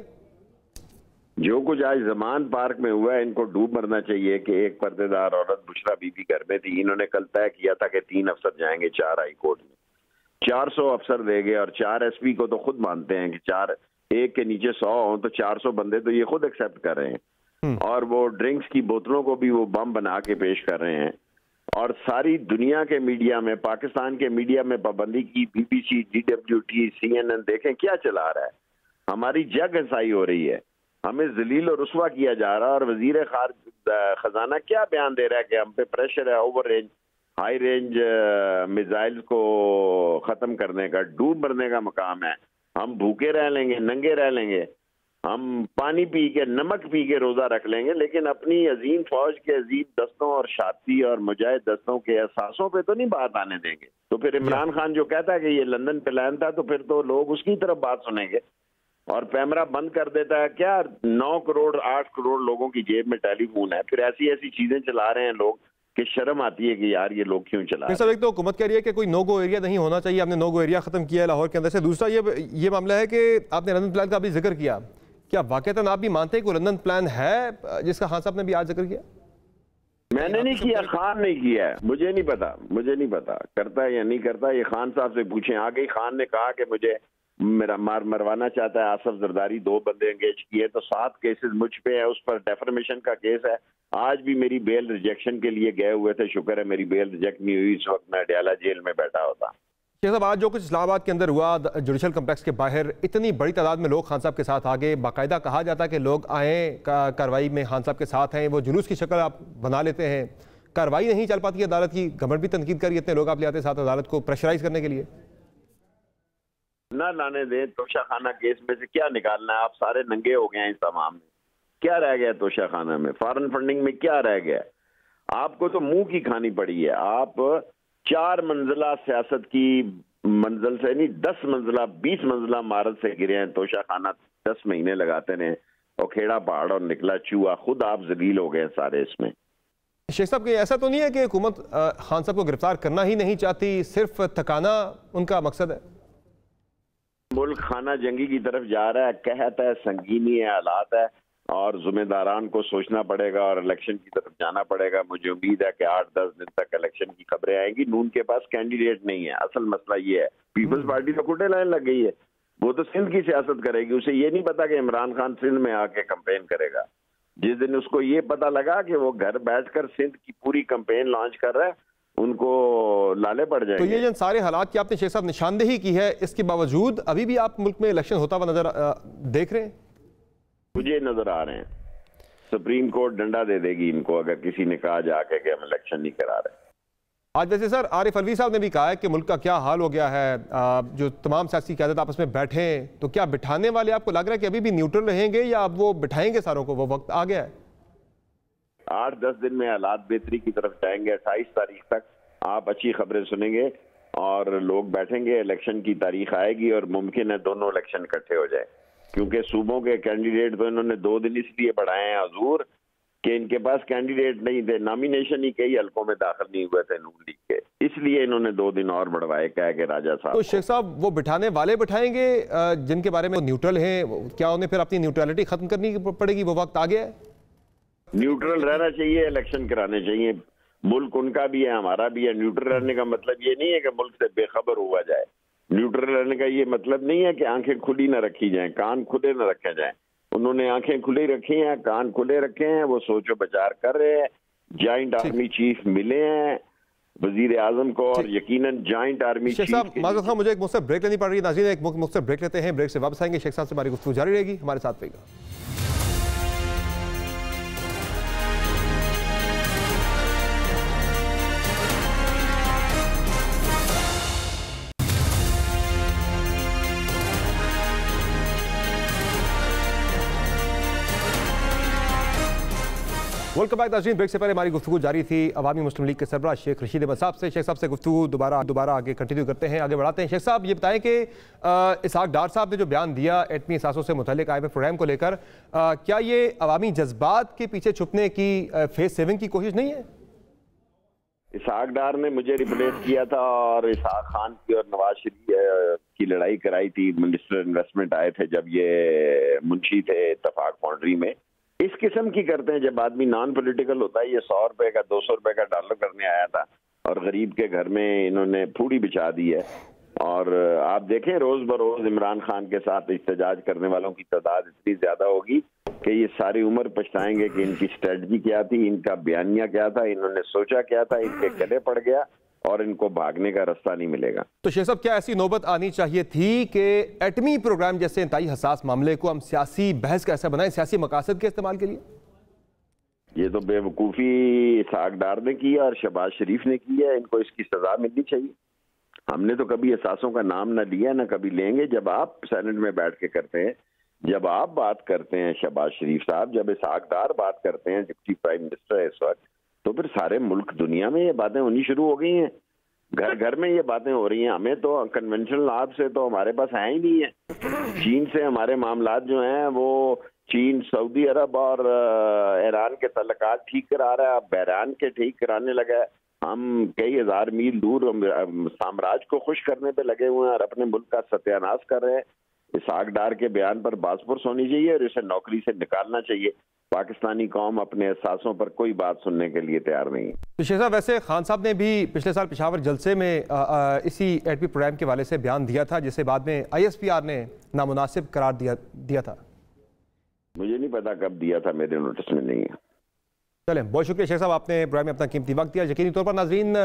जो कुछ आज जमान पार्क में हुआ है, इनको डूब मरना चाहिए कि एक पर्देदार औरत बुशरा बीबी घर में थी। इन्होंने कल तय किया था कि 3 अफसर जाएंगे 4 हाई कोर्ट में, 400 अफसर देंगे और 4 एसपी को तो खुद मानते हैं कि 4 एक के नीचे 100 हो तो 400 बंदे तो ये खुद एक्सेप्ट कर रहे हैं। और वो ड्रिंक्स की बोतलों को भी वो बम बना के पेश कर रहे हैं। और सारी दुनिया के मीडिया में, पाकिस्तान के मीडिया में पाबंदी की, BBC, DWT, CNN देखें क्या चला रहा है। हमारी जग हंसाई हो रही है, हमें जलील और रुस्वा किया जा रहा है। और वजीर खजाना क्या बयान दे रहा है कि हम पे प्रेशर है over range high range missiles को खत्म करने का, डूब मरने का मकाम है। हम भूखे रह लेंगे, नंगे रह लेंगे, हम पानी पी के, नमक पी के रोजा रख लेंगे, लेकिन अपनी अजीम फौज के अजीम दस्तों और शाती और मुजाहिद दस्तों के एहसासों पे तो नहीं बात आने देंगे। तो फिर इमरान खान जो कहता है कि ये लंदन प्लान था, तो फिर तो लोग उसकी तरफ बात सुनेंगे। और कैमरा बंद कर देता है क्या? 9 करोड़ 8 करोड़ लोगों की जेब में टेलीफोन है, फिर ऐसी ऐसी चीजें चला रहे हैं लोग कि शर्म आती है कि यार ये लोग क्यों चला रहे हैं। सर, एक तो हुकूमत कह रही है कि कोई नो गो एरिया नहीं होना चाहिए, आपने नो गो एरिया खत्म किया है लाहौर के अंदर से। दूसरा ये मामला है कि आपने लंदन प्लान का भी जिक्र किया, क्या वाकईतन आप भी मानते हैं कि लंदन प्लान है जिसका खान साहब ने भी आज जिक्र किया? मैंने नहीं किया, खान नहीं किया है, मुझे नहीं पता करता है या नहीं करता, ये खान साहब से पूछें। आगे खान ने कहा कि मुझे मेरा मरवाना चाहता है आसफ जरदारी, 2 बंदे एंगेज किए, तो 7 केसेस मुझ पे है, उस पर डेफर्मेशन का केस है। आज भी मेरी बेल रिजेक्शन के लिए गए हुए थे, शुक्र है मेरी बेल रिजेक्ट नहीं हुई, इस वक्त मैं अडयाला जेल में बैठा होता। शेख साहब, आज जो कुछ इस्लामाबाद के अंदर हुआ, जुडिशल कम्प्लेक्स के बाहर इतनी बड़ी तादाद में लोग खान साहब के साथ आ गए, बाकायदा कहा जाता है कि लोग आए कार्रवाई में खान साहब के साथ हैं, वो जुलूस की शक्ल आप बना लेते हैं, कार्रवाई नहीं चल पाती अदालत की, गवर्नमेंट भी तनकीद कर रही है, इतने लोग आप ले आते साथ अदालत को प्रेशराइज करने के लिए। ना लाने दें, तोशा खाना केस में से क्या निकालना है? आप सारे नंगे हो गए हैं इस तमाम में, क्या रह गया तोशा खाना में? फॉरेन फंडिंग में क्या रह गया? आपको तो मुंह की खानी पड़ी है। आप 4 मंजिला सियासत की मंजिल से नहीं, 10 मंजिला 20 मंजिला इमारत से गिरे हैं। तोशा खाना 10 महीने लगाते रहे और खेड़ा पहाड़ और निकला चूहा, खुद आप जलील हो गए सारे इसमें। शेख साहब, ऐसा तो नहीं है कि हुकूमत खान साहब को गिरफ्तार करना ही नहीं चाहती, सिर्फ थकाना उनका मकसद है? मुल्क खाना जंगी की तरफ जा रहा है, कहत है, संगीनी है, हालात है, और जिम्मेदारान को सोचना पड़ेगा और इलेक्शन की तरफ जाना पड़ेगा। मुझे उम्मीद है कि 8-10 दिन तक इलेक्शन की खबरें आएंगी। नून के पास कैंडिडेट नहीं है, असल मसला ये है। पीपल्स पार्टी तो कुटे लाइन लग गई है, वो तो सिंध की सियासत करेगी। उसे ये नहीं पता कि इमरान खान सिंध में आके कैंपेन करेगा। जिस दिन उसको ये पता लगा कि वो घर बैठकर सिंध की पूरी कैंपेन लॉन्च कर रहा है, उनको लाले पड़ जाएंगे। तो ये जिन सारे हालात की आपने शेख साहब निशानदेही की है, इसके बावजूद अभी भी आप मुल्क में इलेक्शन होता हुआ नजर देख रहे हैं? मुझे नजर आ रहे हैं। सुप्रीम कोर्ट डंडा दे देगी इनको अगर किसी ने कहा जाके कि हम इलेक्शन नहीं करा रहे। आज वैसे सर आरिफ अलवी साहब ने भी कहा है कि मुल्क का क्या हाल हो गया है, जो तमाम सियासी क़यादत आपस में बैठे हैं, तो क्या बिठाने वाले आपको लग रहा है कि अभी भी न्यूट्रल रहेंगे या अब वो बिठाएंगे सारों को? वो वक्त आ गया है। 8-10 दिन में हालात बेहतरी की तरफ जाएंगे। 28 तारीख तक आप अच्छी खबरें सुनेंगे और लोग बैठेंगे, इलेक्शन की तारीख आएगी और मुमकिन है दोनों इलेक्शन इकट्ठे हो जाए, क्योंकि सूबों के कैंडिडेट तो इन्होंने 2 दिन इसलिए बढ़ाए हैं हुजूर कि इनके पास कैंडिडेट नहीं थे, नॉमिनेशन ही कई हलकों में दाखिल नहीं हुए थे नून लीग के, इसलिए इन्होंने 2 दिन और बढ़वाए, कह के राजा साहब। तो शेख साहब, वो बिठाने वाले बिठाएंगे जिनके बारे में न्यूट्रल हैं, क्या उन्हें फिर अपनी न्यूट्रलिटी खत्म करनी पड़ेगी? वो वक्त आ गया है। न्यूट्रल रहना चाहिए, इलेक्शन कराने चाहिए। मुल्क उनका भी है, हमारा भी है। न्यूट्रल रहने का मतलब ये नहीं है कि मुल्क से बेखबर हुआ जाए। न्यूट्रल रहने का ये मतलब नहीं है कि आंखें खुली न रखी जाएं, कान खुले न रखे जाएं। उन्होंने आंखें खुली रखी हैं, कान खुले रखे हैं, वो सोचो विचार कर रहे हैं। जॉइंट आर्मी चीफ मिले हैं वजीर आजम को और यकीनन जॉइंट आर्मी चीफ। साहब माज़रत खां, मुझे एक मुख्तसर ब्रेक लेनी पड़ रही है। नाज़रीन, एक मुख्तसर ब्रेक लेते हैं, ब्रेक से वापस आएंगे। शेख साहब से हमारी गुफ्तगू जारी रहेगी, हमारे साथ रहिएगा। वेलकम बैक नाज़रीन। ब्रेक से पहले हमारी गुफ्तगू जारी थी अवामी मुस्लिम लीग के सरबराह शेख रशीद अहमद साहब से। शेख साहब से गुफ्तगू दोबारा आगे कंटिन्यू करते हैं, आगे बढ़ाते हैं। शेख साहब ये बताएं कि इसहाक डार साहब ने जो बयान दिया एटमी असासों से मुतल्लिक IMF प्रोग्राम को लेकर, क्या ये अवामी जज्बात के पीछे छुपने की फेस सेविंग की कोशिश नहीं है? इसहाक डार ने मुझे रिप्लेस किया था और इसहाक खान की और नवाज शरीफ की लड़ाई कराई थी। मिनिस्टर इन्वेस्टमेंट आए थे जब ये मुंशी थे इत्तेफाक फाउंड्री में। इस किस्म की करते हैं जब आदमी नॉन पॉलिटिकल होता है। ये 100 रुपए का 200 रुपए का डॉलर करने आया था और गरीब के घर में इन्होंने फूड़ी बिछा दी है। और आप देखें रोज बरोज इमरान खान के साथ इस्तेजाज करने वालों की तादाद इतनी ज्यादा होगी कि ये सारी उम्र पछताएंगे कि इनकी स्ट्रेटजी क्या थी, इनका बयानिया क्या था, इन्होंने सोचा क्या था, इनके गले पड़ गया और इनको भागने का रास्ता नहीं मिलेगा। तो शेख साहब, क्या ऐसी नौबत आनी चाहिए थी कि एटमी प्रोग्राम जैसे इंतहाई हसास मामले को हम सियासी बहस का ऐसा बनाएं, सियासी मकासद के इस्तेमाल के लिए? ये तो बेवकूफ़ी इसहाक डार ने की है और शहबाज शरीफ ने की है। इनको इसकी सजा मिलनी चाहिए। हमने तो कभी एहसासों का नाम न लिया न कभी लेंगे। जब आप सेनेट में बैठ के करते हैं, जब आप बात करते हैं शहबाज शरीफ साहब, जब इसहाक डार बात करते हैं डिप्टी प्राइम मिनिस्टर है इस वक्त, तो फिर सारे मुल्क दुनिया में ये बातें होनी शुरू हो गई हैं। घर घर में ये बातें हो रही हैं। हमें तो कन्वेंशनल लाभ से तो हमारे पास है ही नहीं है। चीन से हमारे मामलात जो हैं वो चीन सऊदी अरब और ईरान के तल्लुकात ठीक करा रहा है, अब बहरान के ठीक कराने लगा है। हम कई हजार मील दूर साम्राज्य को खुश करने पे लगे हुए हैं और अपने मुल्क का सत्यानाश कर रहे हैं। इसहाक डार के बयान पर बासपुरस होनी चाहिए और इसे नौकरी से निकालना चाहिए। पाकिस्तानी कौम अपने एहसासों पर कोई बात सुनने के लिए तैयार नहीं है। तो शेख साहब, वैसे खान साहब ने भी पिछले साल पेशावर जलसे में इसी एटमी प्रोग्राम के हवाले से बयान दिया था, जिसे बाद में ISPR ने नामुनासिब करार दिया था। मुझे नहीं पता कब दिया था, मेरे नोटिस में नहीं है। चलें, बहुत शुक्रिया शेख साहब, आपने प्रोग्राम में अपना कीमती वक्त दिया। यकीनी तौर पर नाजरीन,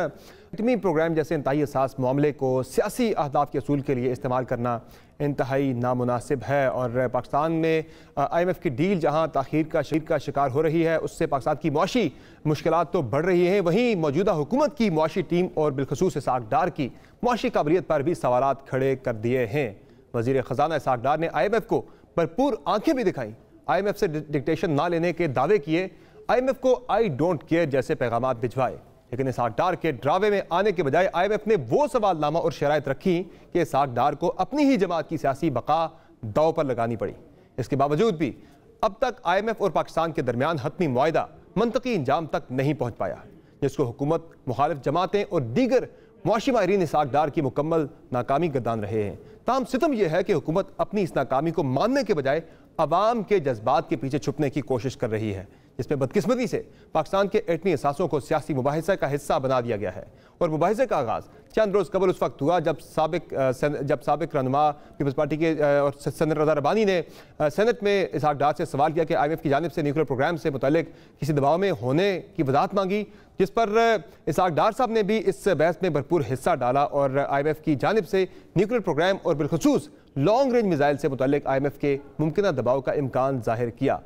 एटमी प्रोग्राम जैसे इंतहाई हसास मामले को सियासी अहदाफ के असूल के लिए इस्तेमाल करना इंतहाई नामुनासिब है। और पाकिस्तान में IMF की डील जहाँ ताख़ीर का शिकार हो रही है, उससे पाकिस्तान की मुआशी मुश्किलात तो बढ़ रही हैं, वहीं मौजूदा हुकूमत की मुआशी टीम और बिलखसूस इसहाक डार की मुआशी काबिलियत पर भी सवालात खड़े कर दिए हैं। वज़ीर ख़जाना इसहाक डार ने IMF को भरपूर आंखें भी दिखाई, IMF से डिक्टेशन ना लेने के दावे किए, IMF को आई डोंट केयर जैसे पैगामात भिजवाए। लेकिन इसहाक डार के ड्रावे में आने के बजाय IMF ने वो सवालनामा और शराइत रखी कि इसहाक डार को अपनी ही जमात की सियासी बका दाव पर लगानी पड़ी। इसके बावजूद भी अब तक IMF और पाकिस्तान के दरमियान हतमी मुआहिदा मंतकी इंजाम तक नहीं पहुंच पाया, जिसको हुकूमत, मुखालिफ जमातें और दीगर मुआशी माहिरीन इसहाक डार की मुकम्मल नाकामी गर्दान रहे हैं। ताहम सितम यह है कि हुकूमत अपनी इस नाकामी को मानने के बजाय अवाम के जज्बात के पीछे छुपने की कोशिश कर रही है, जिसमें बदकिस्मती से पाकिस्तान के एटमी असासों को सियासी मुबाहिसे का हिस्सा बना दिया गया है। और मुबाहिसे का आगाज़ चंद रोज़ कबल उस वक्त हुआ जब साबिक रहनुमा पीपल्स पार्टी के और सेनेटर रज़ा रब्बानी ने सेनेट में इसहाक डार से सवाल किया कि IMF की जानिब से न्यूक्लियर प्रोग्राम से मुतल्लिक किसी दबाव में होने की वजाहत मांगी, जिस पर इसहाक डार साहब ने भी इस बहस में भरपूर हिस्सा डाला और IMF की जानिब से न्यूक्लियर प्रोग्राम और बिलखसूस लॉन्ग रेंज मिसाइल से मुतल्लिक IMF के मुमकिन दबाव का इम्कान जाहिर किया।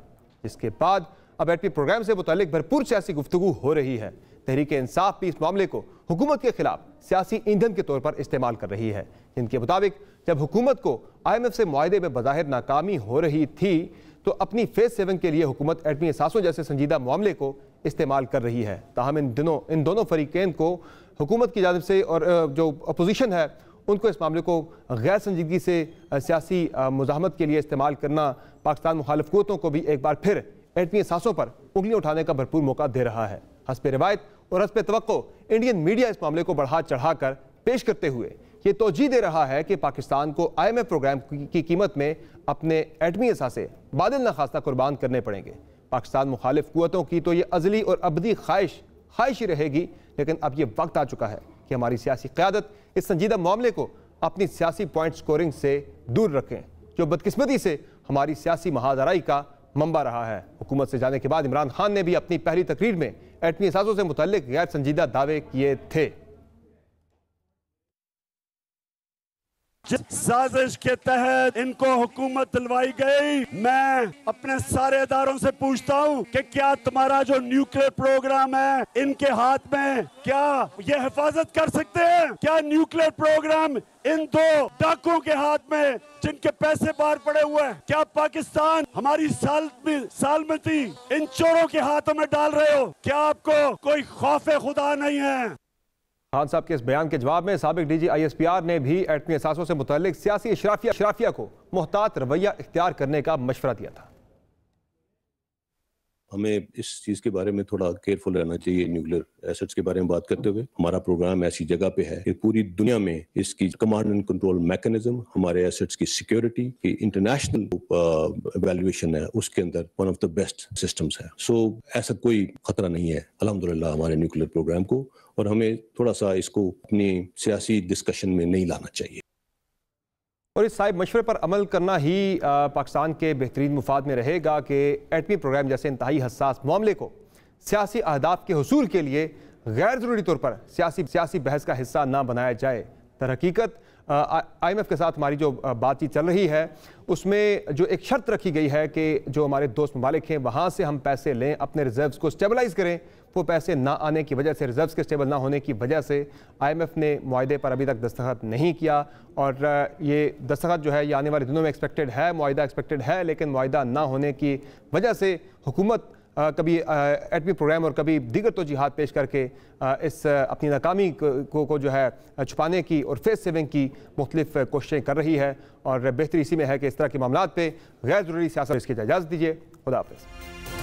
जिसके बाद अब एटमी प्रोग्राम से मुतल्लिक भरपूर सियासी गुफ्तगू हो रही है। तहरीक इंसाफ भी इस मामले को हुकूमत के खिलाफ सियासी ईंधन के तौर पर इस्तेमाल कर रही है, जिनके मुताबिक जब हुकूमत को IMF से मुआहदे में बज़ाहिर नाकामी हो रही थी तो अपनी फेस सेविंग के लिए हुकूमत एटमी असासों जैसे संजीदा मामले को इस्तेमाल कर रही है। ताहम इन दोनों फरीकैन को हुकूमत की जानिब से और जो अपोजिशन है उनको इस मामले को गैर संजीदगी से सियासी मुज़ाहमत के लिए इस्तेमाल करना पाकिस्तान मुखालिफ क़ुव्वतों को भी एक बार फिर एटमी असासों पर उंगलियां उठाने का भरपूर मौका दे रहा है। हस्बे रिवायत और हस्बे तवक्को इंडियन मीडिया इस मामले को बढ़ा चढ़ाकर पेश करते हुए ये तोजी दे रहा है कि पाकिस्तान को IMF प्रोग्राम की कीमत में अपने एटमी असासे बादल नखास्ता कुर्बान करने पड़ेंगे। पाकिस्तान मुखालिफ क़ुव्वतों की तो ये अज़ली और अबदी ख्वाहिश ही रहेगी, लेकिन अब ये वक्त आ चुका है कि हमारी सियासी क़यादत इस संजीदा मामले को अपनी सियासी पॉइंट स्कोरिंग से दूर रखें, जो बदकिस्मती से हमारी सियासी महाजराई का मंबा रहा है। हुकूमत से जाने के बाद इमरान खान ने भी अपनी पहली तकरीर में एटमी असासों से मुतल्लिक गैर संजीदा दावे किए थे। जिस साजिश के तहत इनको हुकूमत दिलवाई गई, मैं अपने सारे इदारों से पूछता हूँ कि क्या तुम्हारा जो न्यूक्लियर प्रोग्राम है इनके हाथ में, क्या ये हिफाजत कर सकते हैं? क्या न्यूक्लियर प्रोग्राम इन दो डाकुओं के हाथ में जिनके पैसे बाहर पड़े हुए हैं? क्या पाकिस्तान हमारी सालमती इन चोरों के हाथों में डाल रहे हो? क्या आपको कोई खौफ खुदा नहीं है? खान साहब के इस बयान के जवाब में साबिक डीजी ISPR ने भी एटमी असासों से मुतल्लिक सियासी अशराफिया को मुहतात रवैया इख्तियार करने का मशवरा दिया था। हमें इस चीज़ के बारे में थोड़ा केयरफुल रहना चाहिए। न्यूक्लियर एसेट्स के बारे में बात करते हुए हमारा प्रोग्राम ऐसी जगह पे है कि पूरी दुनिया में इसकी कमांड एंड कंट्रोल मैकेनिज्म, हमारे एसेट्स की सिक्योरिटी की इंटरनेशनल एवेल्युएशन है, उसके अंदर one of the best systems है। सो ऐसा कोई खतरा नहीं है अल्हम्दुलिल्लाह हमारे न्यूक्लियर प्रोग्राम को, और हमें थोड़ा सा इसको अपनी सियासी डिस्कशन में नहीं लाना चाहिए। और इस साहिब मशवरे पर अमल करना ही पाकिस्तान के बेहतरीन मुफाद में रहेगा कि एटमी प्रोग्राम जैसे इंतहाई हसास मामले को सियासी अहदाफ के हुसूल के लिए गैर ज़रूरी तौर पर सियासी बहस का हिस्सा ना बनाया जाए। दर हकीकत IMF के साथ हमारी जो बातचीत चल रही है उसमें जो एक शर्त रखी गई है कि जो हमारे दोस्त ममालिक हैं वहाँ से हम पैसे लें, अपने रिजर्व्स को स्टेबलाइज़ करें। वो पैसे ना आने की वजह से, रिजर्व्स के स्टेबल ना होने की वजह से IMF ने मुआहदे पर अभी तक दस्तखत नहीं किया, और ये दस्तखत जो है ये आने वाले दिनों में एक्सपेक्टेड है, मुआहदा एक्सपेक्टेड है, लेकिन मुआहदा ना होने की वजह से हुकूमत कभी एटमी प्रोग्राम और कभी दीगर तौजीहात पेश करके इस अपनी नाकामी को जो है छुपाने की और फेस सेविंग की मुख्तलिफ कोशिशें कर रही है। और बेहतरी इसी में है कि इस तरह के मामलात पे गैर ज़रूरी सियासत इसकी इजाज़त दीजिए। खुदा हाफ़िज़।